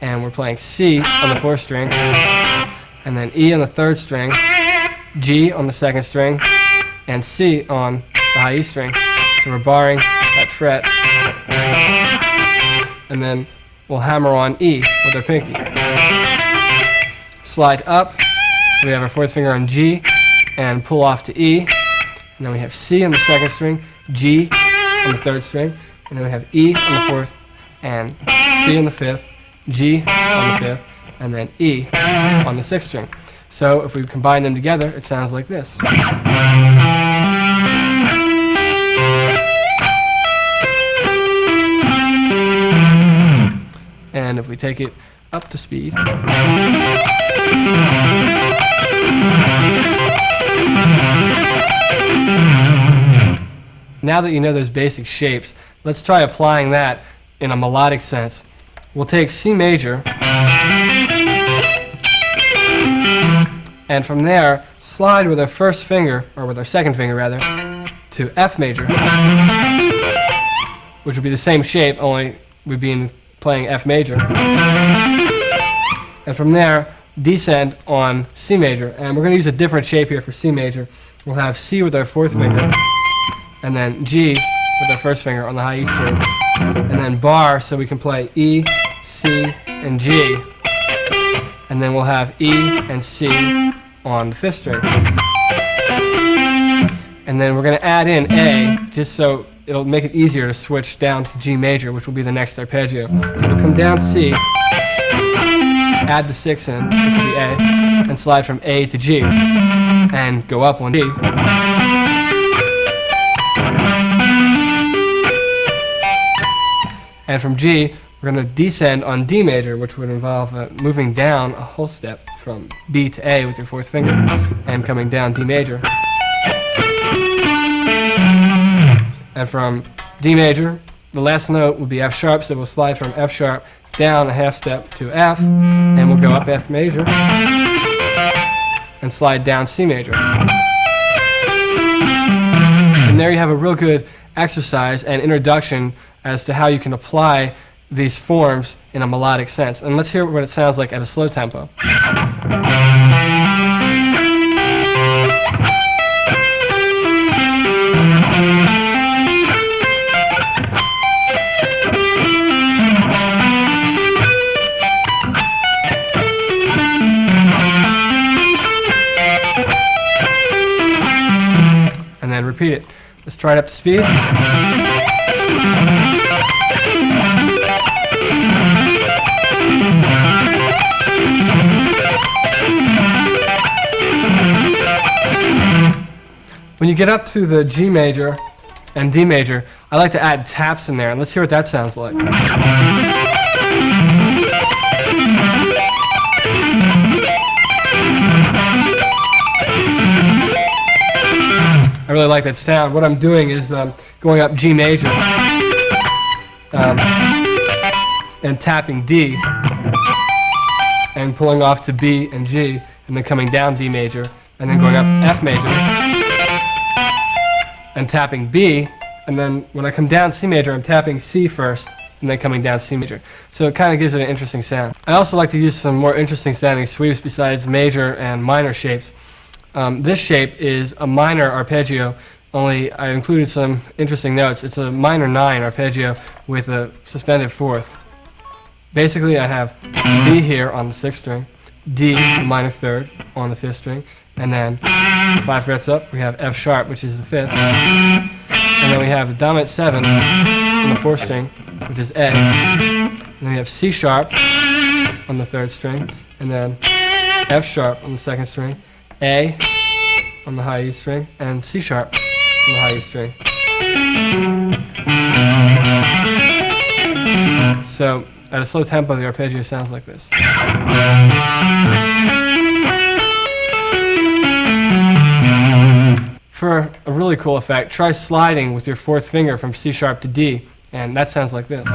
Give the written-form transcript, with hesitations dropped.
and we're playing C on the 4th string, and then E on the 3rd string, G on the 2nd string, and C on the high E string. So we're barring that fret, and then we'll hammer on E with our pinky. Slide up, so we have our 4th finger on G, and pull off to E, and then we have C on the 2nd string, G on the 3rd string, and then we have E on the 4th, and C on the 5th, G on the 5th, and then E on the 6th string. So if we combine them together, it sounds like this. And if we take it up to speed, now that you know those basic shapes, let's try applying that in a melodic sense. We'll take C major, and from there, slide with our 1st finger, or with our 2nd finger rather, to F major, which would be the same shape, only we'd be playing F major. And from there, descend on C major, and we're going to use a different shape here for C major. We'll have C with our 4th finger, and then G with our 1st finger on the high E string, and then bar so we can play E, C, and G, and then we'll have E and C on the 5th string. And then we're going to add in A, just so it'll make it easier to switch down to G major, which will be the next arpeggio. So we'll come down C, add the 6 in, which will be A, and slide from A to G, and go up on D. And from G, we're going to descend on D major, which would involve moving down a whole step from B to A with your 4th finger, and coming down D major. And from D major, the last note would be F sharp, so we'll slide from F sharp down a half step to F, and we'll go up F major, and slide down C major. And there you have a real good exercise and introduction as to how you can apply these forms in a melodic sense. And let's hear what it sounds like at a slow tempo. And then repeat it. Let's try it up to speed. When you get up to the G major and D major, I like to add taps in there, and let's hear what that sounds like. I really like that sound. What I'm doing is going up G major and tapping D, and pulling off to B and G, and then coming down D major, and then going up F major, and tapping B, and then when I come down C major, I'm tapping C first, and then coming down C major. So it kind of gives it an interesting sound. I also like to use some more interesting sounding sweeps besides major and minor shapes. This shape is a minor arpeggio, only I included some interesting notes. It's a minor 9 arpeggio with a suspended 4th. Basically, I have B here on the 6th string, D, the minor 3rd, on the 5th string, and then 5 frets up, we have F sharp, which is the 5th, and then we have the dominant 7 on the 4th string, which is A, and then we have C sharp on the 3rd string, and then F sharp on the 2nd string, A on the high E string, and C sharp on the high E string. So, at a slow tempo, the arpeggio sounds like this. For a really cool effect, try sliding with your 4th finger from C sharp to D, and that sounds like this.